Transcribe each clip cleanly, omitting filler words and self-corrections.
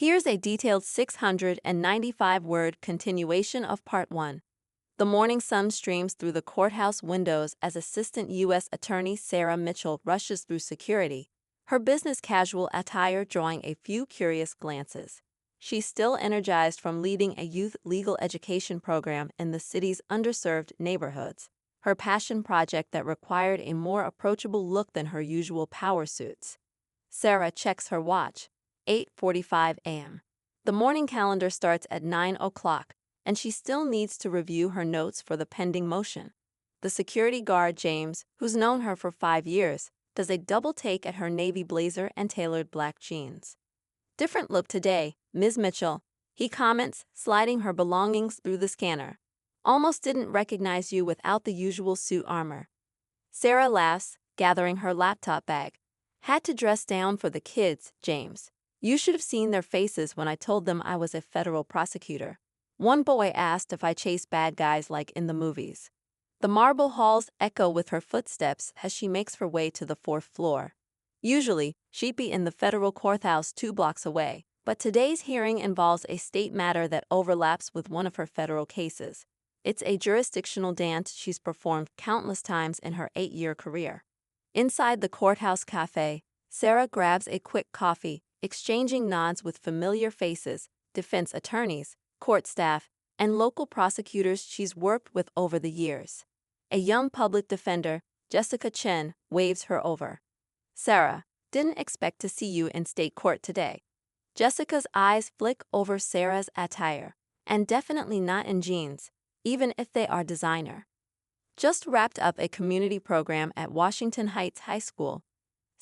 Here's a detailed 695-word continuation of Part 1. The morning sun streams through the courthouse windows as Assistant U.S. Attorney Sarah Mitchell rushes through security, her business casual attire drawing a few curious glances. She's still energized from leading a youth legal education program in the city's underserved neighborhoods, her passion project that required a more approachable look than her usual power suits. Sarah checks her watch. 8:45 a.m. The morning calendar starts at 9 o'clock, and she still needs to review her notes for the pending motion. The security guard, James, who's known her for 5 years, does a double take at her navy blazer and tailored black jeans. "Different look today, Ms. Mitchell," he comments, sliding her belongings through the scanner. "Almost didn't recognize you without the usual suit armor." Sarah laughs, gathering her laptop bag. "Had to dress down for the kids, James. You should have seen their faces when I told them I was a federal prosecutor. One boy asked if I chase bad guys like in the movies." The marble halls echo with her footsteps as she makes her way to the 4th floor. Usually, she'd be in the federal courthouse 2 blocks away, but today's hearing involves a state matter that overlaps with one of her federal cases. It's a jurisdictional dance she's performed countless times in her 8-year career. Inside the courthouse cafe, Sarah grabs a quick coffee, exchanging nods with familiar faces, defense attorneys, court staff, and local prosecutors she's worked with over the years. A young public defender, Jessica Chen, waves her over. "Sarah, didn't expect to see you in state court today." Jessica's eyes flick over Sarah's attire, and definitely not in jeans, even if they are designer. "Just wrapped up a community program at Washington Heights High School,"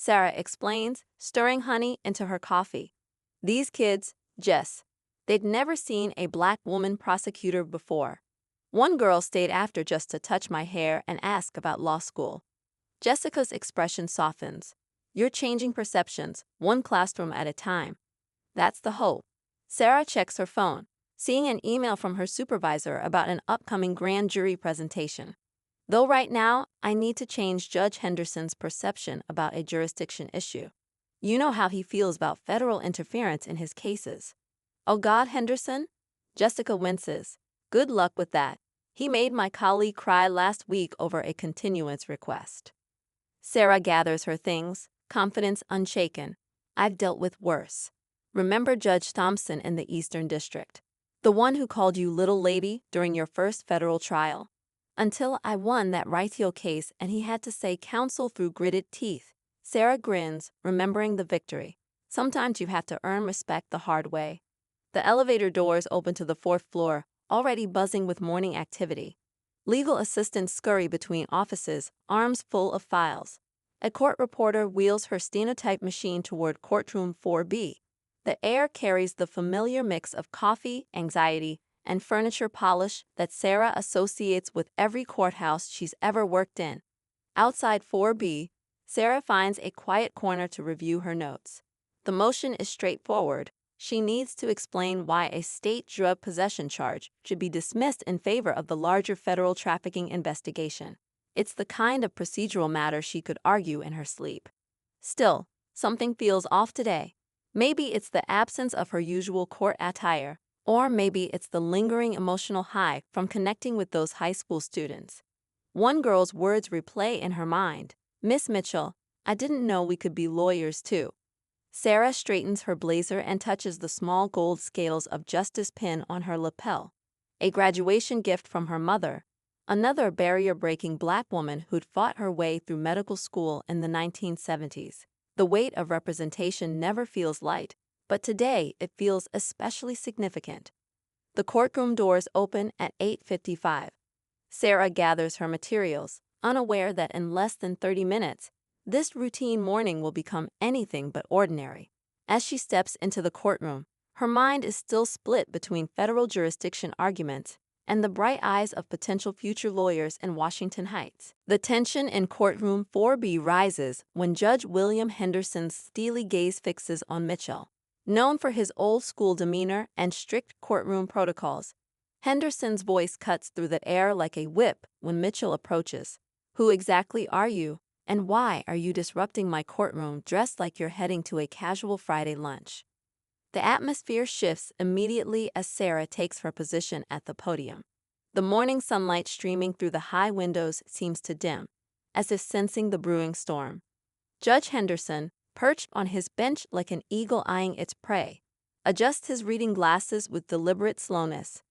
Sarah explains, stirring honey into her coffee. "These kids, Jess, they'd never seen a black woman prosecutor before. One girl stayed after just to touch my hair and ask about law school." Jessica's expression softens. "You're changing perceptions, one classroom at a time. That's the hope." Sarah checks her phone, seeing an email from her supervisor about an upcoming grand jury presentation. "Though right now, I need to change Judge Henderson's perception about a jurisdiction issue. You know how he feels about federal interference in his cases." "Oh God, Henderson?" Jessica winces. "Good luck with that. He made my colleague cry last week over a continuance request." Sarah gathers her things, confidence unshaken. "I've dealt with worse. Remember Judge Thompson in the Eastern District? The one who called you little lady during your first federal trial? Until I won that Rithio case and he had to say counsel through gritted teeth." Sarah grins, remembering the victory. Sometimes you have to earn respect the hard way. The elevator doors open to the 4th floor, already buzzing with morning activity. Legal assistants scurry between offices, arms full of files. A court reporter wheels her stenotype machine toward courtroom 4B. The air carries the familiar mix of coffee, anxiety, and furniture polish that Sarah associates with every courthouse she's ever worked in. Outside 4B, Sarah finds a quiet corner to review her notes. The motion is straightforward. She needs to explain why a state drug possession charge should be dismissed in favor of the larger federal trafficking investigation. It's the kind of procedural matter she could argue in her sleep. Still, something feels off today. Maybe it's the absence of her usual court attire, or maybe it's the lingering emotional high from connecting with those high school students. One girl's words replay in her mind. "Miss Mitchell, I didn't know we could be lawyers too." Sarah straightens her blazer and touches the small gold scales of justice pin on her lapel. A graduation gift from her mother, another barrier-breaking black woman who'd fought her way through medical school in the 1970s. The weight of representation never feels light, but today it feels especially significant. The courtroom doors open at 8:55. Sarah gathers her materials, unaware that in less than 30 minutes, this routine morning will become anything but ordinary. As she steps into the courtroom, her mind is still split between federal jurisdiction arguments and the bright eyes of potential future lawyers in Washington Heights. The tension in courtroom 4B rises when Judge William Henderson's steely gaze fixes on Mitchell. Known for his old-school demeanor and strict courtroom protocols, Henderson's voice cuts through the air like a whip when Mitchell approaches. "Who exactly are you, and why are you disrupting my courtroom dressed like you're heading to a casual Friday lunch?" The atmosphere shifts immediately as Sarah takes her position at the podium. The morning sunlight streaming through the high windows seems to dim, as if sensing the brewing storm. Judge Henderson, perched on his bench like an eagle eyeing its prey, adjusts his reading glasses with deliberate slowness.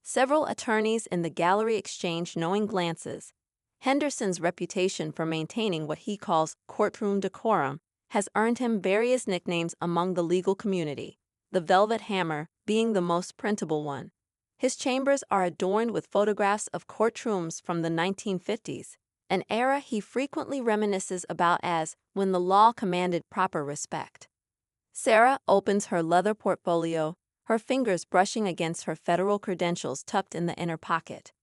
Several attorneys in the gallery exchange knowing glances. Henderson's reputation for maintaining what he calls courtroom decorum has earned him various nicknames among the legal community, the Velvet Hammer being the most printable one. His chambers are adorned with photographs of courtrooms from the 1950s, an era he frequently reminisces about as when the law commanded proper respect. Sarah opens her leather portfolio, her fingers brushing against her federal credentials tucked in the inner pocket.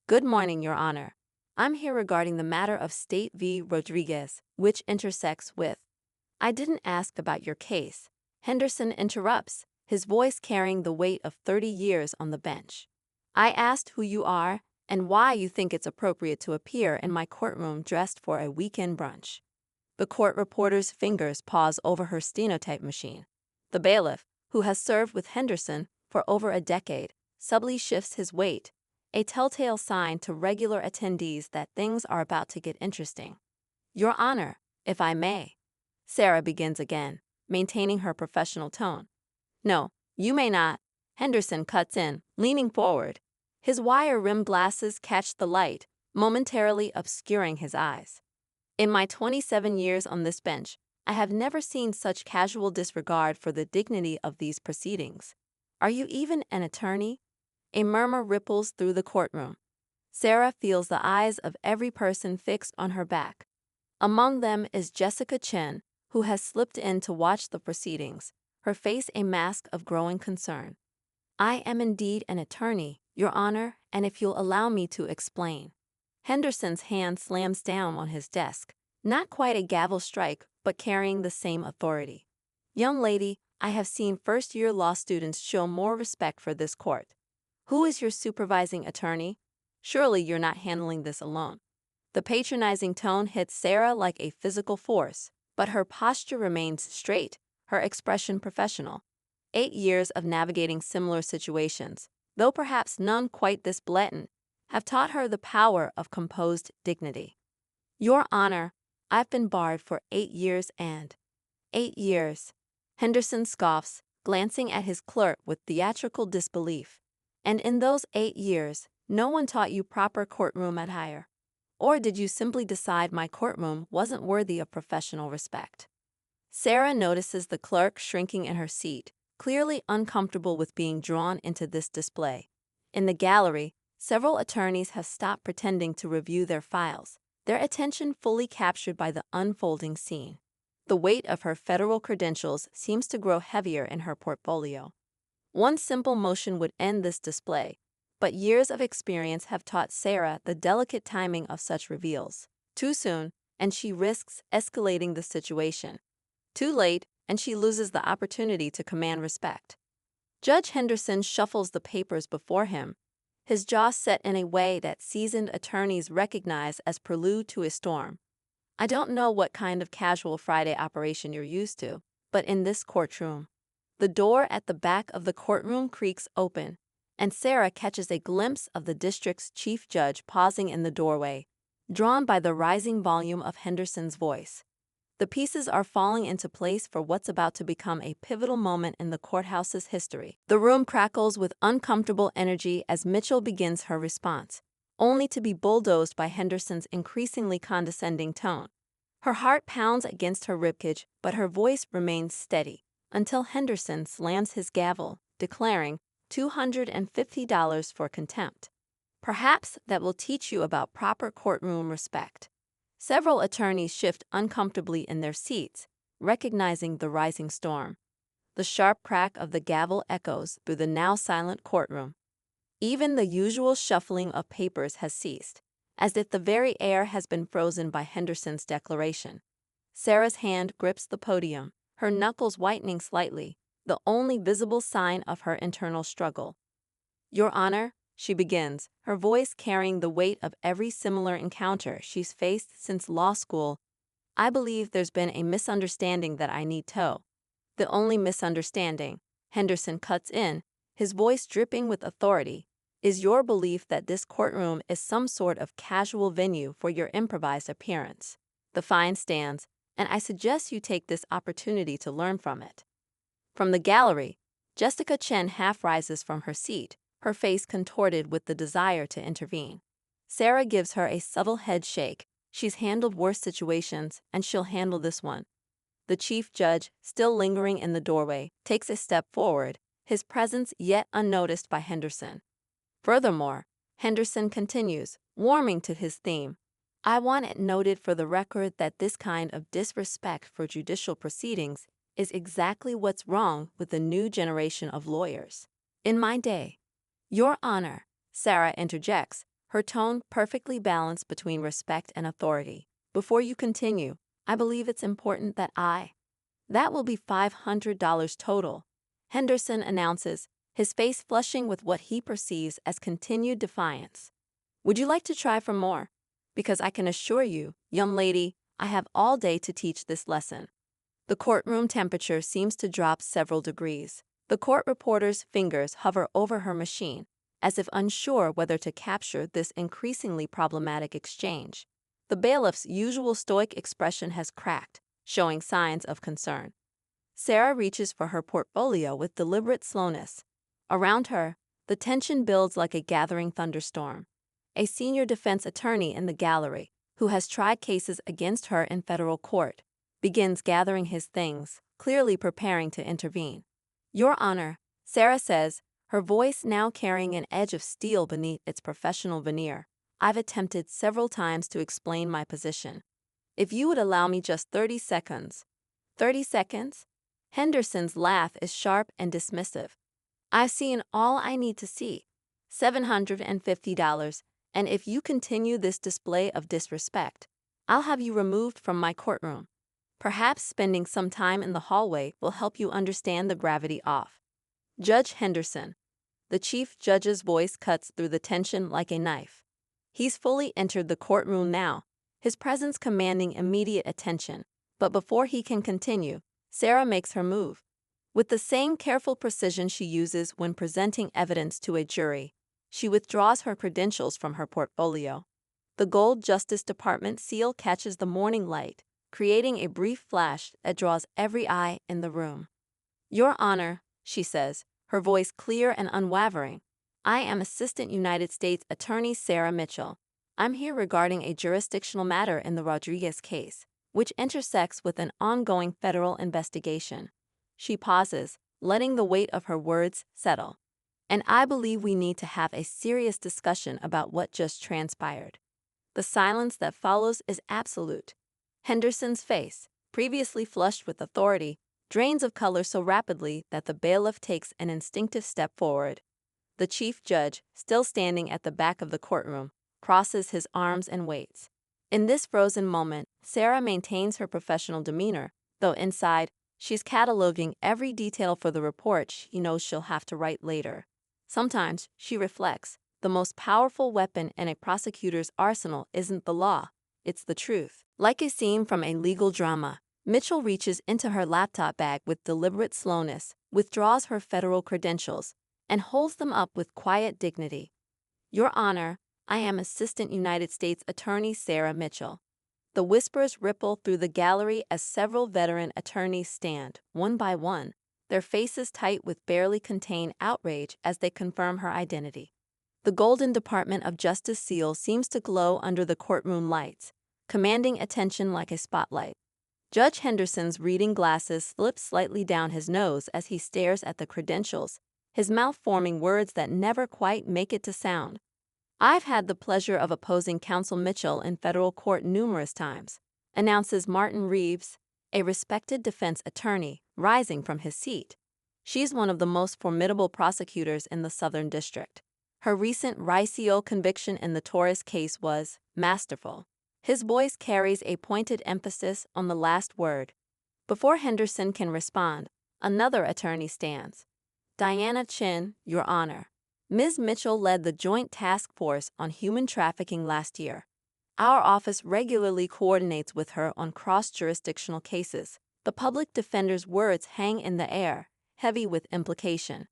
"Good morning, Your Honor. I'm here regarding the matter of State v. Rodriguez, which intersects with—" "I didn't ask about your case," Henderson interrupts, his voice carrying the weight of 30 years on the bench. "I asked who you are and why you think it's appropriate to appear in my courtroom dressed for a weekend brunch." The court reporter's fingers pause over her stenotype machine. The bailiff, who has served with Henderson for over a decade, subtly shifts his weight, a telltale sign to regular attendees that things are about to get interesting. "Your Honor, if I may," Sarah begins again, maintaining her professional tone. "No, you may not," Henderson cuts in, leaning forward. His wire-rimmed glasses catch the light, momentarily obscuring his eyes. "In my 27 years on this bench, I have never seen such casual disregard for the dignity of these proceedings. Are you even an attorney?" A murmur ripples through the courtroom. Sarah feels the eyes of every person fixed on her back. Among them is Jessica Chen, who has slipped in to watch the proceedings, her face a mask of growing concern. "I am indeed an attorney, Your Honor, and if you'll allow me to explain." Henderson's hand slams down on his desk, not quite a gavel strike, but carrying the same authority. "Young lady, I have seen first-year law students show more respect for this court. Who is your supervising attorney? Surely you're not handling this alone." The patronizing tone hits Sarah like a physical force, but her posture remains straight, her expression professional. 8 years of navigating similar situations, though perhaps none quite this blatant, have taught her the power of composed dignity. "Your Honor, I've been barred for 8 years and—" "8 years," Henderson scoffs, glancing at his clerk with theatrical disbelief. "And in those 8 years, no one taught you proper courtroom attire? Or did you simply decide my courtroom wasn't worthy of professional respect?" Sarah notices the clerk shrinking in her seat, clearly uncomfortable with being drawn into this display. In the gallery, several attorneys have stopped pretending to review their files, their attention fully captured by the unfolding scene. The weight of her federal credentials seems to grow heavier in her portfolio. One simple motion would end this display, but years of experience have taught Sarah the delicate timing of such reveals. Too soon, and she risks escalating the situation. Too late, and she loses the opportunity to command respect. Judge Henderson shuffles the papers before him, his jaw set in a way that seasoned attorneys recognize as prelude to a storm. "I don't know what kind of casual Friday operation you're used to, but in this courtroom—" The door at the back of the courtroom creaks open, and Sarah catches a glimpse of the district's chief judge pausing in the doorway, drawn by the rising volume of Henderson's voice. The pieces are falling into place for what's about to become a pivotal moment in the courthouse's history. The room crackles with uncomfortable energy as Mitchell begins her response, only to be bulldozed by Henderson's increasingly condescending tone. Her heart pounds against her ribcage, but her voice remains steady, until Henderson slams his gavel, declaring $250 for contempt. "Perhaps that will teach you about proper courtroom respect." Several attorneys shift uncomfortably in their seats, recognizing the rising storm. The sharp crack of the gavel echoes through the now silent courtroom. Even the usual shuffling of papers has ceased, as if the very air has been frozen by Henderson's declaration. Sarah's hand grips the podium, her knuckles whitening slightly, the only visible sign of her internal struggle. "Your Honor," she begins, her voice carrying the weight of every similar encounter she's faced since law school, "I believe there's been a misunderstanding that I need to—" "The only misunderstanding," Henderson cuts in, his voice dripping with authority. Is your belief that this courtroom is some sort of casual venue for your improvised appearance? The fine stands, and I suggest you take this opportunity to learn from it. From the gallery, Jessica Chen half rises from her seat, her face contorted with the desire to intervene. Sarah gives her a subtle head shake. She's handled worse situations, and she'll handle this one. The chief judge, still lingering in the doorway, takes a step forward, his presence yet unnoticed by Henderson. Furthermore, Henderson continues, warming to his theme. I want it noted for the record that this kind of disrespect for judicial proceedings is exactly what's wrong with the new generation of lawyers. In my day, Your Honor, Sarah interjects, her tone perfectly balanced between respect and authority. Before you continue, I believe it's important that That will be $500 total, Henderson announces, his face flushing with what he perceives as continued defiance. Would you like to try for more? Because I can assure you, young lady, I have all day to teach this lesson. The courtroom temperature seems to drop several degrees. The court reporter's fingers hover over her machine, as if unsure whether to capture this increasingly problematic exchange. The bailiff's usual stoic expression has cracked, showing signs of concern. Sarah reaches for her portfolio with deliberate slowness. Around her, the tension builds like a gathering thunderstorm. A senior defense attorney in the gallery, who has tried cases against her in federal court, begins gathering his things, clearly preparing to intervene. Your Honor, Sarah says, her voice now carrying an edge of steel beneath its professional veneer. I've attempted several times to explain my position. If you would allow me just 30 seconds. 30 seconds? Henderson's laugh is sharp and dismissive. I've seen all I need to see. $750, and if you continue this display of disrespect, I'll have you removed from my courtroom. Perhaps spending some time in the hallway will help you understand the gravity off. Judge Henderson. The chief judge's voice cuts through the tension like a knife. He's fully entered the courtroom now, his presence commanding immediate attention. But before he can continue, Sarah makes her move. With the same careful precision she uses when presenting evidence to a jury, she withdraws her credentials from her portfolio. The gold Justice Department seal catches the morning light, creating a brief flash that draws every eye in the room. Your Honor, she says, her voice clear and unwavering, I am Assistant United States Attorney Sarah Mitchell. I'm here regarding a jurisdictional matter in the Rodriguez case, which intersects with an ongoing federal investigation. She pauses, letting the weight of her words settle. And I believe we need to have a serious discussion about what just transpired. The silence that follows is absolute. Henderson's face, previously flushed with authority, drains of color so rapidly that the bailiff takes an instinctive step forward. The chief judge, still standing at the back of the courtroom, crosses his arms and waits. In this frozen moment, Sarah maintains her professional demeanor, though inside, she's cataloging every detail for the report she knows she'll have to write later. Sometimes, she reflects, the most powerful weapon in a prosecutor's arsenal isn't the law, it's the truth. Like a scene from a legal drama, Mitchell reaches into her laptop bag with deliberate slowness, withdraws her federal credentials, and holds them up with quiet dignity. Your Honor, I am Assistant United States Attorney Sarah Mitchell. The whispers ripple through the gallery as several veteran attorneys stand, one by one, their faces tight with barely contained outrage as they confirm her identity. The golden Department of Justice seal seems to glow under the courtroom lights, commanding attention like a spotlight. Judge Henderson's reading glasses slip slightly down his nose as he stares at the credentials, his mouth forming words that never quite make it to sound. I've had the pleasure of opposing Counsel Mitchell in federal court numerous times, announces Martin Reeves, a respected defense attorney, rising from his seat. She's one of the most formidable prosecutors in the Southern District. Her recent Riccio conviction in the Torres case was masterful. His voice carries a pointed emphasis on the last word. Before Henderson can respond, another attorney stands. Diana Chin, Your Honor. Ms. Mitchell led the Joint Task Force on Human Trafficking last year. Our office regularly coordinates with her on cross-jurisdictional cases. The public defender's words hang in the air, heavy with implication.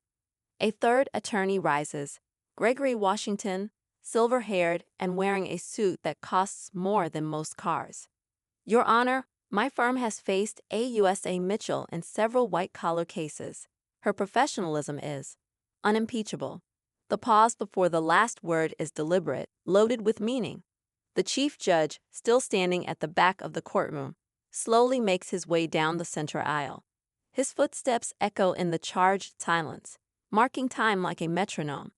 A third attorney rises, Gregory Washington, silver-haired and wearing a suit that costs more than most cars. Your Honor, my firm has faced AUSA Mitchell in several white-collar cases. Her professionalism is unimpeachable. The pause before the last word is deliberate, loaded with meaning. The chief judge, still standing at the back of the courtroom, slowly makes his way down the center aisle. His footsteps echo in the charged silence, marking time like a metronome.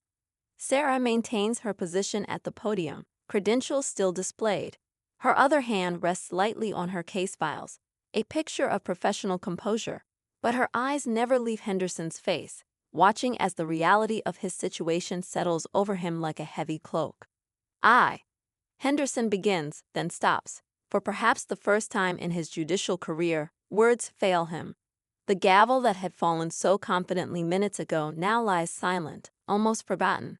Sarah maintains her position at the podium, credentials still displayed. Her other hand rests lightly on her case files, a picture of professional composure. But her eyes never leave Henderson's face, watching as the reality of his situation settles over him like a heavy cloak. Henderson begins, then stops. For perhaps the first time in his judicial career, words fail him. The gavel that had fallen so confidently minutes ago now lies silent, almost forgotten.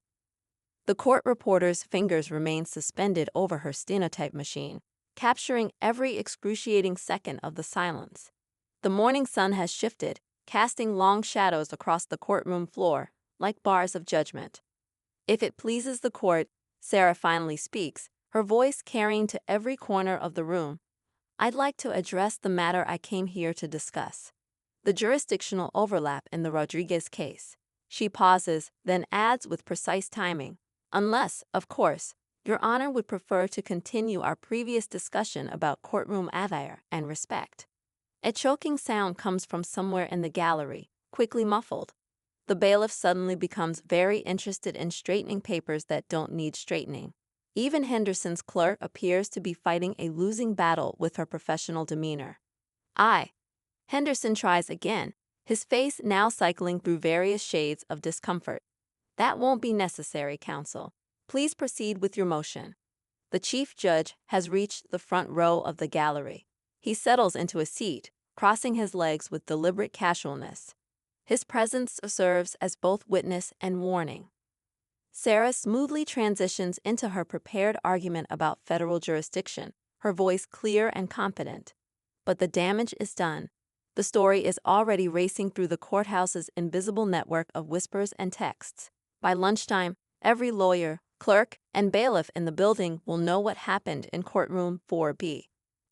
The court reporter's fingers remain suspended over her stenotype machine, capturing every excruciating second of the silence. The morning sun has shifted, casting long shadows across the courtroom floor, like bars of judgment. If it pleases the court, Sarah finally speaks, her voice carrying to every corner of the room. I'd like to address the matter I came here to discuss. The jurisdictional overlap in the Rodriguez case. She pauses, then adds with precise timing. Unless, of course, Your Honor would prefer to continue our previous discussion about courtroom attire and respect. A choking sound comes from somewhere in the gallery, quickly muffled. The bailiff suddenly becomes very interested in straightening papers that don't need straightening. Even Henderson's clerk appears to be fighting a losing battle with her professional demeanor. Henderson tries again, his face now cycling through various shades of discomfort. That won't be necessary, counsel. Please proceed with your motion. The chief judge has reached the front row of the gallery. He settles into a seat, crossing his legs with deliberate casualness. His presence serves as both witness and warning. Sarah smoothly transitions into her prepared argument about federal jurisdiction, her voice clear and confident. But the damage is done. The story is already racing through the courthouse's invisible network of whispers and texts. By lunchtime, every lawyer, clerk, and bailiff in the building will know what happened in courtroom 4B.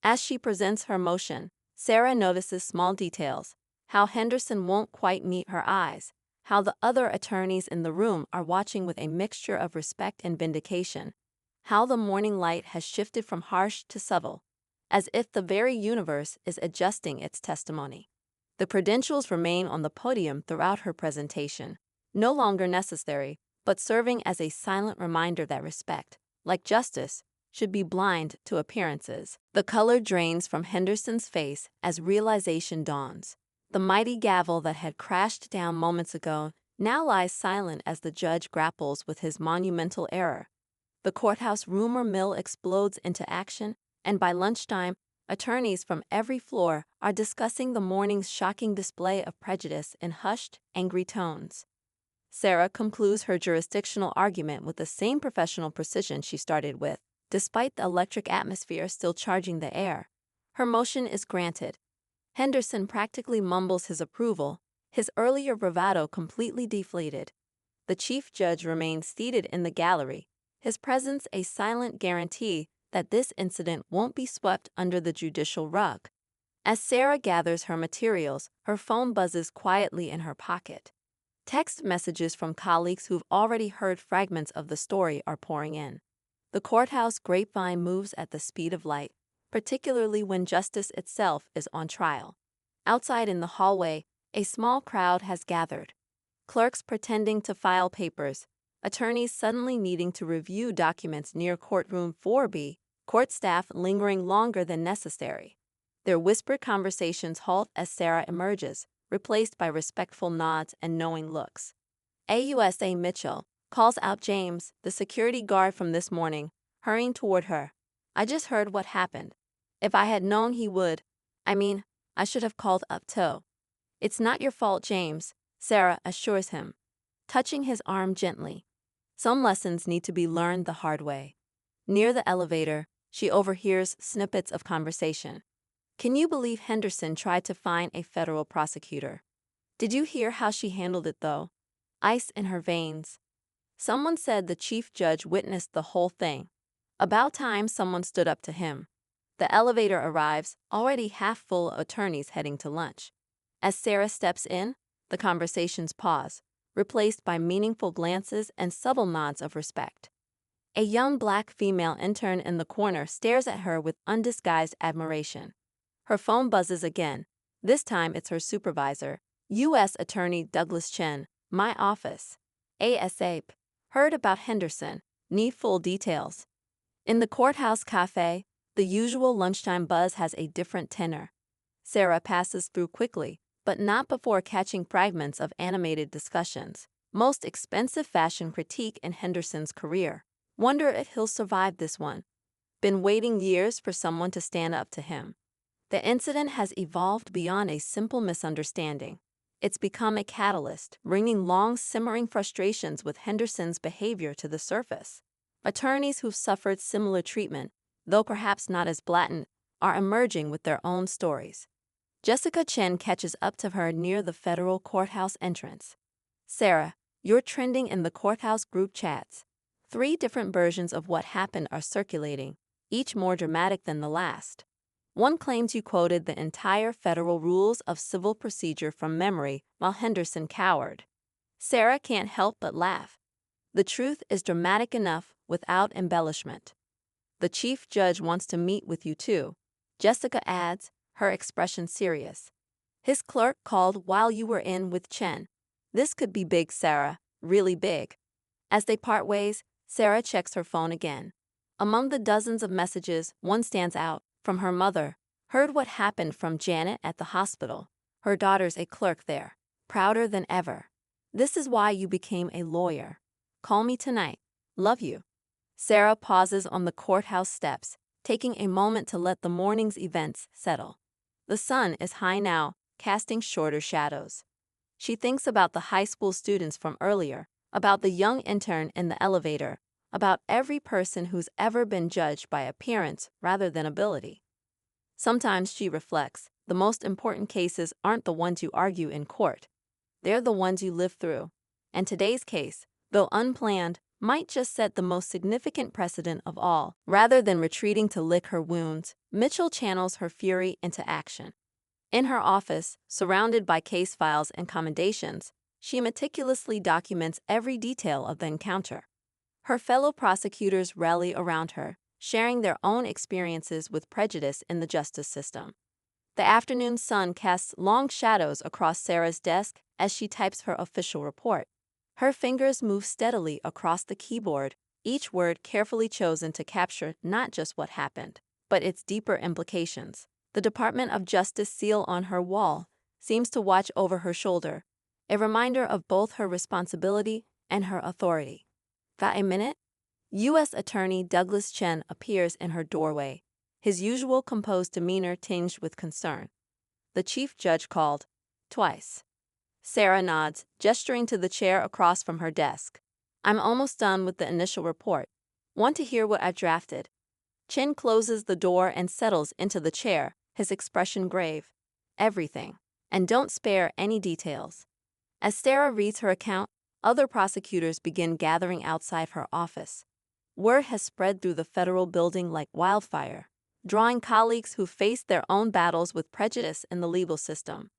As she presents her motion, Sarah notices small details, how Henderson won't quite meet her eyes, how the other attorneys in the room are watching with a mixture of respect and vindication, how the morning light has shifted from harsh to subtle, as if the very universe is adjusting its testimony. The credentials remain on the podium throughout her presentation, no longer necessary, but serving as a silent reminder that respect, like justice, should be blind to appearances. The color drains from Henderson's face as realization dawns. The mighty gavel that had crashed down moments ago now lies silent as the judge grapples with his monumental error. The courthouse rumor mill explodes into action, and by lunchtime, attorneys from every floor are discussing the morning's shocking display of prejudice in hushed, angry tones. Sarah concludes her jurisdictional argument with the same professional precision she started with, despite the electric atmosphere still charging the air. Her motion is granted. Henderson practically mumbles his approval, his earlier bravado completely deflated. The chief judge remains seated in the gallery, his presence a silent guarantee that this incident won't be swept under the judicial rug. As Sarah gathers her materials, her phone buzzes quietly in her pocket. Text messages from colleagues who've already heard fragments of the story are pouring in. The courthouse grapevine moves at the speed of light, particularly when justice itself is on trial. Outside in the hallway, a small crowd has gathered. Clerks pretending to file papers, attorneys suddenly needing to review documents near courtroom 4B, court staff lingering longer than necessary. Their whispered conversations halt as Sarah emerges, replaced by respectful nods and knowing looks. AUSA Mitchell calls out James, the security guard from this morning, hurrying toward her. I just heard what happened. If I had known he would, I should have called up tow. It's not your fault, James, Sarah assures him, touching his arm gently. Some lessons need to be learned the hard way. Near the elevator, she overhears snippets of conversation. Can you believe Henderson tried to find a federal prosecutor? Did you hear how she handled it, though? Ice in her veins. Someone said the chief judge witnessed the whole thing. About time someone stood up to him. The elevator arrives, already half full of attorneys heading to lunch. As Sarah steps in, the conversations pause, replaced by meaningful glances and subtle nods of respect. A young black female intern in the corner stares at her with undisguised admiration. Her phone buzzes again. This time it's her supervisor, U.S. Attorney Douglas Chen. My office. ASAP. Heard about Henderson. Need full details. In the courthouse cafe, the usual lunchtime buzz has a different tenor. Sarah passes through quickly, but not before catching fragments of animated discussions. Most expensive fashion critique in Henderson's career. Wonder if he'll survive this one. Been waiting years for someone to stand up to him. The incident has evolved beyond a simple misunderstanding. It's become a catalyst, bringing long simmering frustrations with Henderson's behavior to the surface. Attorneys who've suffered similar treatment, though perhaps not as blatant, are emerging with their own stories. Jessica Chen catches up to her near the federal courthouse entrance. Sarah, you're trending in the courthouse group chats. 3 different versions of what happened are circulating, each more dramatic than the last. One claims you quoted the entire federal rules of civil procedure from memory while Henderson cowered. Sarah can't help but laugh. The truth is dramatic enough without embellishment. The chief judge wants to meet with you too, Jessica adds, her expression serious. His clerk called while you were in with Chen. This could be big, Sarah, really big. As they part ways, Sarah checks her phone again. Among the dozens of messages, one stands out, from her mother. Heard what happened from Janet at the hospital. Her daughter's a clerk there. Prouder than ever. This is why you became a lawyer. Call me tonight. Love you. Sarah pauses on the courthouse steps, taking a moment to let the morning's events settle. The sun is high now, casting shorter shadows. She thinks about the high school students from earlier, about the young intern in the elevator, about every person who's ever been judged by appearance rather than ability. Sometimes, she reflects, the most important cases aren't the ones you argue in court. They're the ones you live through. And today's case, though unplanned, might just set the most significant precedent of all. Rather than retreating to lick her wounds, Mitchell channels her fury into action. In her office, surrounded by case files and commendations, she meticulously documents every detail of the encounter. Her fellow prosecutors rally around her, sharing their own experiences with prejudice in the justice system. The afternoon sun casts long shadows across Sarah's desk as she types her official report. Her fingers move steadily across the keyboard, each word carefully chosen to capture not just what happened, but its deeper implications. The Department of Justice seal on her wall seems to watch over her shoulder, a reminder of both her responsibility and her authority. Got a minute? U.S. Attorney Douglas Chen appears in her doorway, his usual composed demeanor tinged with concern. The chief judge called. Twice. Sarah nods, gesturing to the chair across from her desk. I'm almost done with the initial report. Want to hear what I've drafted? Chen closes the door and settles into the chair, his expression grave. Everything. And don't spare any details. As Sarah reads her account, other prosecutors begin gathering outside her office. Word has spread through the federal building like wildfire, drawing colleagues who faced their own battles with prejudice in the legal system.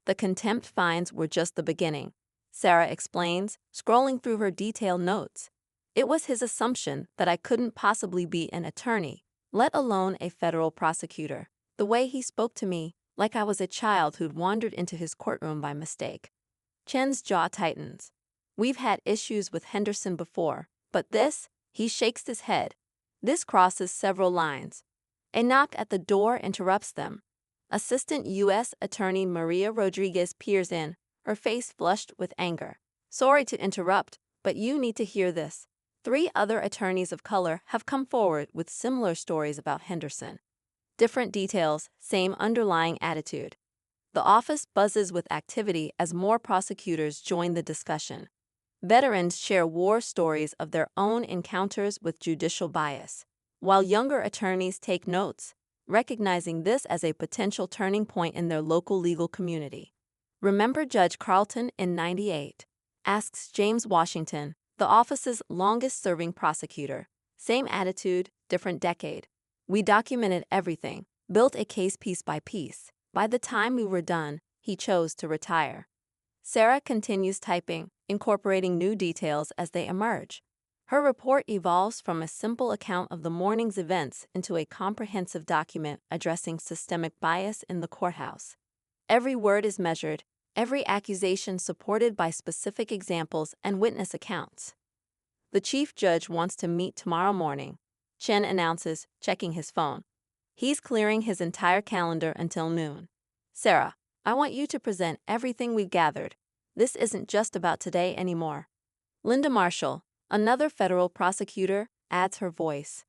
The contempt fines were just the beginning, Sarah explains, scrolling through her detailed notes. It was his assumption that I couldn't possibly be an attorney, let alone a federal prosecutor. The way he spoke to me, like I was a child who'd wandered into his courtroom by mistake. Chen's jaw tightens. We've had issues with Henderson before, but this, he shakes his head. This crosses several lines. A knock at the door interrupts them. Assistant U.S. Attorney Maria Rodriguez peers in, her face flushed with anger. Sorry to interrupt, but you need to hear this. 3 other attorneys of color have come forward with similar stories about Henderson. Different details, same underlying attitude. The office buzzes with activity as more prosecutors join the discussion. Veterans share war stories of their own encounters with judicial bias, while younger attorneys take notes, recognizing this as a potential turning point in their local legal community. Remember Judge Carlton in '98? Asks James Washington, the office's longest-serving prosecutor. Same attitude, different decade. We documented everything, built a case piece by piece. By the time we were done, he chose to retire. Sarah continues typing, incorporating new details as they emerge. Her report evolves from a simple account of the morning's events into a comprehensive document addressing systemic bias in the courthouse. Every word is measured, every accusation supported by specific examples and witness accounts. The chief judge wants to meet tomorrow morning, Chen announces, checking his phone. He's clearing his entire calendar until noon. Sarah, I want you to present everything we've gathered. This isn't just about today anymore. Linda Marshall, another federal prosecutor, adds her voice.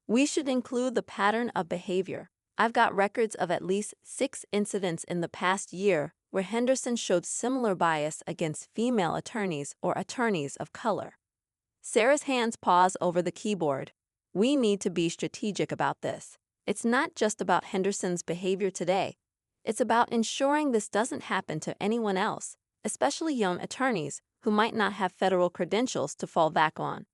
We should include the pattern of behavior. I've got records of at least 6 incidents in the past year where Henderson showed similar bias against female attorneys or attorneys of color. Sarah's hands pause over the keyboard. We need to be strategic about this. It's not just about Henderson's behavior today. It's about ensuring this doesn't happen to anyone else, especially young attorneys who might not have federal credentials to fall back on.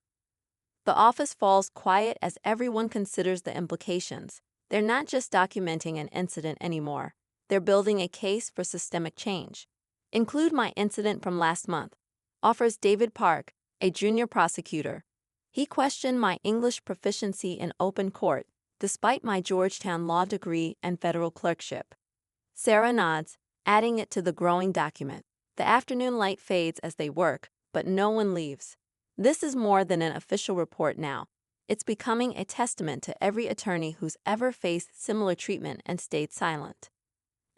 The office falls quiet as everyone considers the implications. They're not just documenting an incident anymore. They're building a case for systemic change. Include my incident from last month, offers David Park, a junior prosecutor. He questioned my English proficiency in open court, despite my Georgetown law degree and federal clerkship. Sarah nods, adding it to the growing document. The afternoon light fades as they work, but no one leaves. This is more than an official report now. It's becoming a testament to every attorney who's ever faced similar treatment and stayed silent.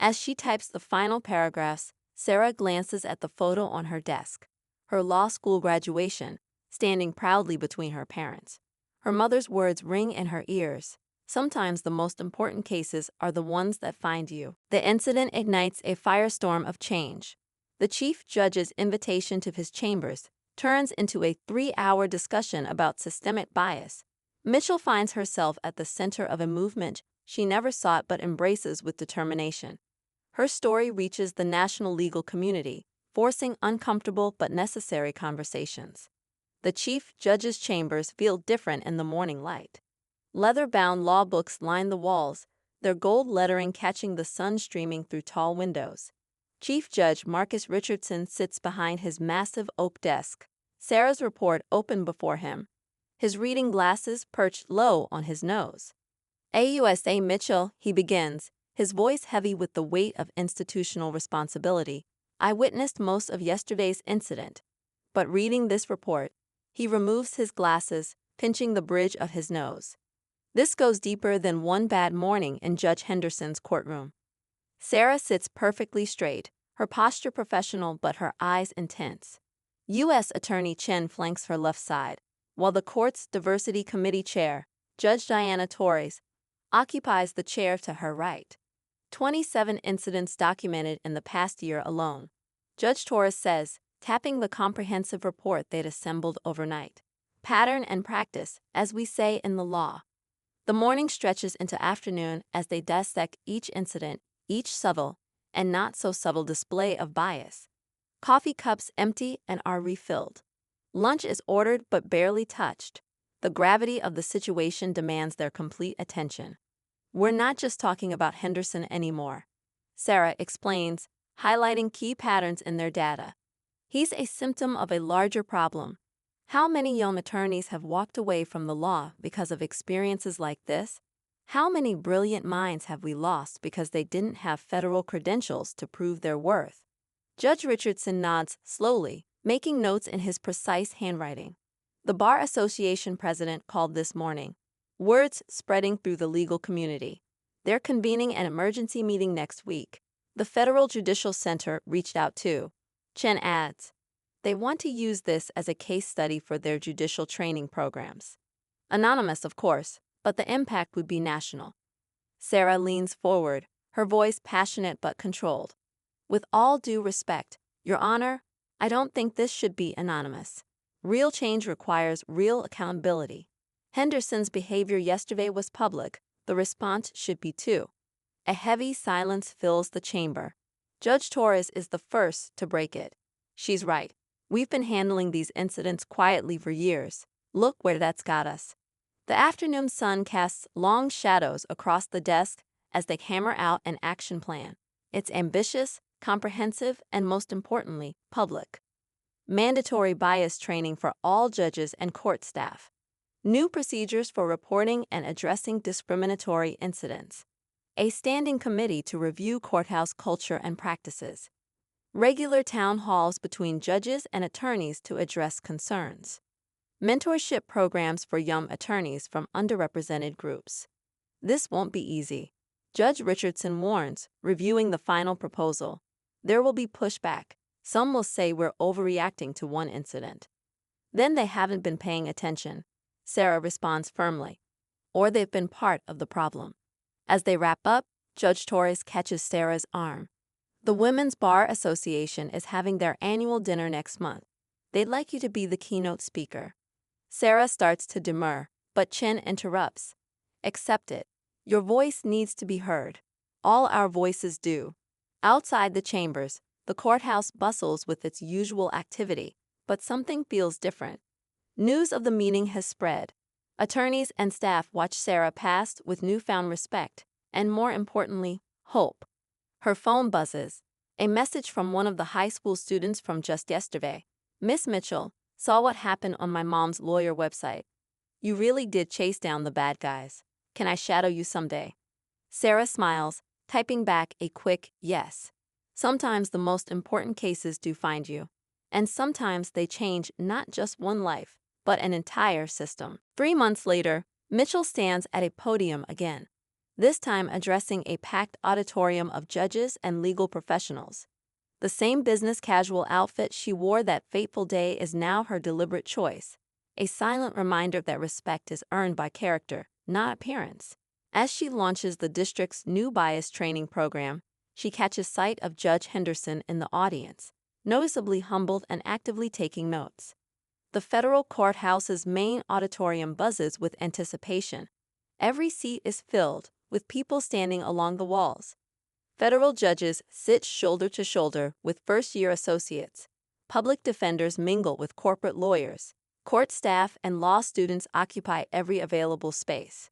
As she types the final paragraphs, Sarah glances at the photo on her desk. Her law school graduation, standing proudly between her parents. Her mother's words ring in her ears. Sometimes the most important cases are the ones that find you. The incident ignites a firestorm of change. The chief judge's invitation to his chambers turns into a 3-hour discussion about systemic bias. Mitchell finds herself at the center of a movement she never sought but embraces with determination. Her story reaches the national legal community, forcing uncomfortable but necessary conversations. The chief judge's chambers feel different in the morning light. Leather-bound law books line the walls, their gold lettering catching the sun streaming through tall windows. Chief Judge Marcus Richardson sits behind his massive oak desk, Sarah's report open before him, his reading glasses perched low on his nose. AUSA Mitchell, he begins, his voice heavy with the weight of institutional responsibility. I witnessed most of yesterday's incident, but reading this report, he removes his glasses, pinching the bridge of his nose. This goes deeper than one bad morning in Judge Henderson's courtroom. Sarah sits perfectly straight, her posture professional but her eyes intense. U.S. Attorney Chen flanks her left side, while the court's Diversity Committee chair, Judge Diana Torres, occupies the chair to her right. 27 incidents documented in the past year alone, Judge Torres says, tapping the comprehensive report they'd assembled overnight. Pattern and practice, as we say in the law. The morning stretches into afternoon as they dissect each incident, each subtle and not so subtle display of bias. Coffee cups empty and are refilled. Lunch is ordered but barely touched. The gravity of the situation demands their complete attention. We're not just talking about Henderson anymore, Sarah explains, highlighting key patterns in their data. He's a symptom of a larger problem. How many young attorneys have walked away from the law because of experiences like this? How many brilliant minds have we lost because they didn't have federal credentials to prove their worth? Judge Richardson nods slowly, making notes in his precise handwriting. The Bar Association president called this morning. Words spreading through the legal community. They're convening an emergency meeting next week. The Federal Judicial Center reached out too. Chen adds. They want to use this as a case study for their judicial training programs. Anonymous, of course, but the impact would be national. Sarah leans forward, her voice passionate but controlled. With all due respect, Your Honor, I don't think this should be anonymous. Real change requires real accountability. Henderson's behavior yesterday was public. The response should be too. A heavy silence fills the chamber. Judge Torres is the first to break it. She's right. We've been handling these incidents quietly for years. Look where that's got us. The afternoon sun casts long shadows across the desk as they hammer out an action plan. It's ambitious, comprehensive, and most importantly, public. Mandatory bias training for all judges and court staff. New procedures for reporting and addressing discriminatory incidents. A standing committee to review courthouse culture and practices. Regular town halls between judges and attorneys to address concerns. Mentorship programs for young attorneys from underrepresented groups. This won't be easy. Judge Richardson warns, reviewing the final proposal. There will be pushback. Some will say we're overreacting to one incident. Then they haven't been paying attention, Sarah responds firmly. Or they've been part of the problem. As they wrap up, Judge Torres catches Sarah's arm. The Women's Bar Association is having their annual dinner next month. They'd like you to be the keynote speaker. Sarah starts to demur, but Chen interrupts. Accept it. Your voice needs to be heard. All our voices do. Outside the chambers, the courthouse bustles with its usual activity, but something feels different. News of the meeting has spread. Attorneys and staff watch Sarah pass with newfound respect, and more importantly, hope. Her phone buzzes. A message from one of the high school students from just yesterday. Miss Mitchell, saw what happened on my mom's lawyer website. You really did chase down the bad guys. Can I shadow you someday? Sarah smiles, typing back a quick yes. Sometimes the most important cases do find you. And sometimes they change not just one life, but an entire system. 3 months later, Mitchell stands at a podium again, this time addressing a packed auditorium of judges and legal professionals. The same business casual outfit she wore that fateful day is now her deliberate choice, a silent reminder that respect is earned by character, not appearance. As she launches the district's new bias training program, she catches sight of Judge Henderson in the audience, noticeably humbled and actively taking notes. The federal courthouse's main auditorium buzzes with anticipation. Every seat is filled, with people standing along the walls. Federal judges sit shoulder to shoulder with first-year associates. Public defenders mingle with corporate lawyers. Court staff and law students occupy every available space.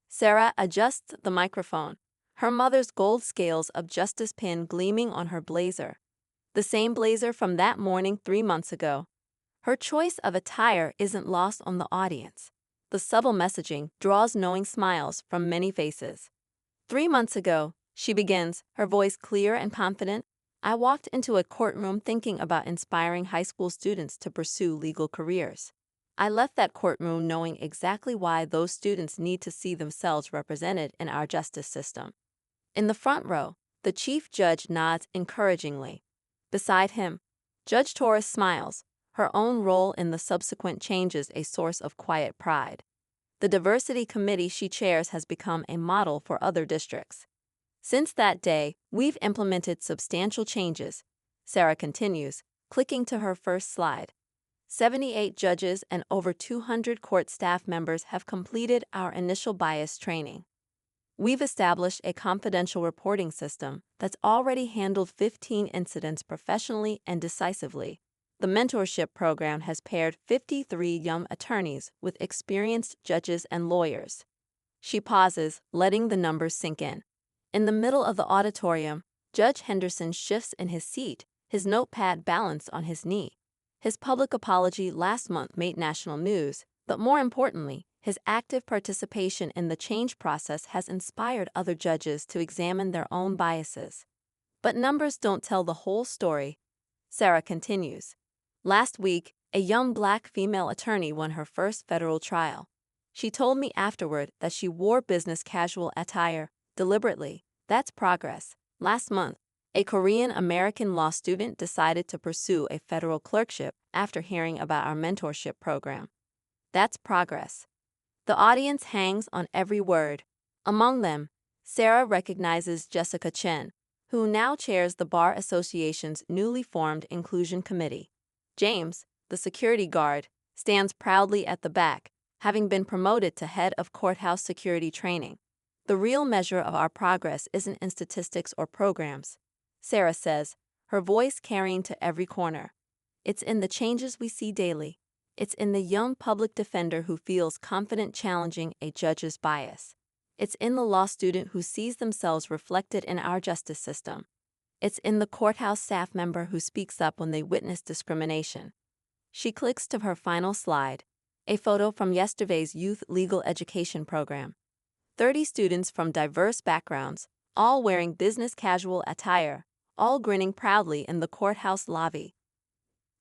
Sarah adjusts the microphone, her mother's gold scales of justice pin gleaming on her blazer. The same blazer from that morning 3 months ago. Her choice of attire isn't lost on the audience. The subtle messaging draws knowing smiles from many faces. 3 months ago, she begins, her voice clear and confident. I walked into a courtroom thinking about inspiring high school students to pursue legal careers. I left that courtroom knowing exactly why those students need to see themselves represented in our justice system. In the front row, the chief judge nods encouragingly. Beside him, Judge Torres smiles, her own role in the subsequent changes a source of quiet pride. The diversity committee she chairs has become a model for other districts. Since that day, we've implemented substantial changes, Sarah continues, clicking to her first slide. 78 judges and over 200 court staff members have completed our initial bias training. We've established a confidential reporting system that's already handled 15 incidents professionally and decisively. The mentorship program has paired 53 young attorneys with experienced judges and lawyers. She pauses, letting the numbers sink in. In the middle of the auditorium, Judge Henderson shifts in his seat, his notepad balanced on his knee. His public apology last month made national news, but more importantly, his active participation in the change process has inspired other judges to examine their own biases. But numbers don't tell the whole story. Sarah continues. Last week, a young black female attorney won her first federal trial. She told me afterward that she wore business casual attire deliberately. That's progress. Last month, a Korean-American law student decided to pursue a federal clerkship after hearing about our mentorship program. That's progress. The audience hangs on every word. Among them, Sarah recognizes Jessica Chen, who now chairs the Bar Association's newly formed Inclusion Committee. James, the security guard, stands proudly at the back, having been promoted to head of courthouse security training. The real measure of our progress isn't in statistics or programs. Sarah says, her voice carrying to every corner. It's in the changes we see daily. It's in the young public defender who feels confident challenging a judge's bias. It's in the law student who sees themselves reflected in our justice system. It's in the courthouse staff member who speaks up when they witness discrimination. She clicks to her final slide, a photo from yesterday's youth legal education program. 30 students from diverse backgrounds, all wearing business casual attire, all grinning proudly in the courthouse lobby.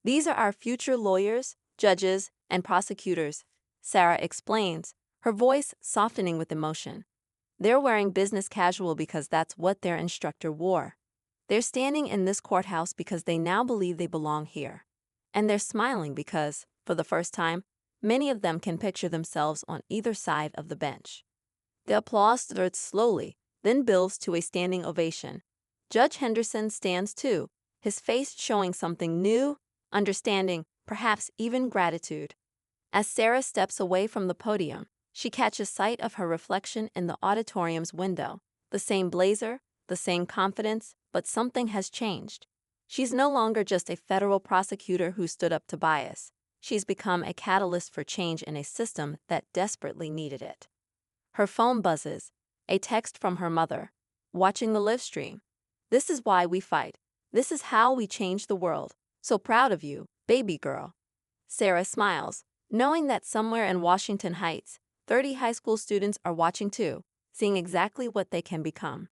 These are our future lawyers, judges, and prosecutors, Sarah explains, her voice softening with emotion. They're wearing business casual because that's what their instructor wore. They're standing in this courthouse because they now believe they belong here. And they're smiling because, for the first time, many of them can picture themselves on either side of the bench. The applause starts slowly, then builds to a standing ovation. Judge Henderson stands too, his face showing something new, understanding, perhaps even gratitude. As Sarah steps away from the podium, she catches sight of her reflection in the auditorium's window. The same blazer, the same confidence, but something has changed. She's no longer just a federal prosecutor who stood up to bias. She's become a catalyst for change in a system that desperately needed it. Her phone buzzes, a text from her mother, watching the live stream. This is why we fight. This is how we change the world. So proud of you, baby girl. Sarah smiles, knowing that somewhere in Washington Heights, 30 high school students are watching too, seeing exactly what they can become.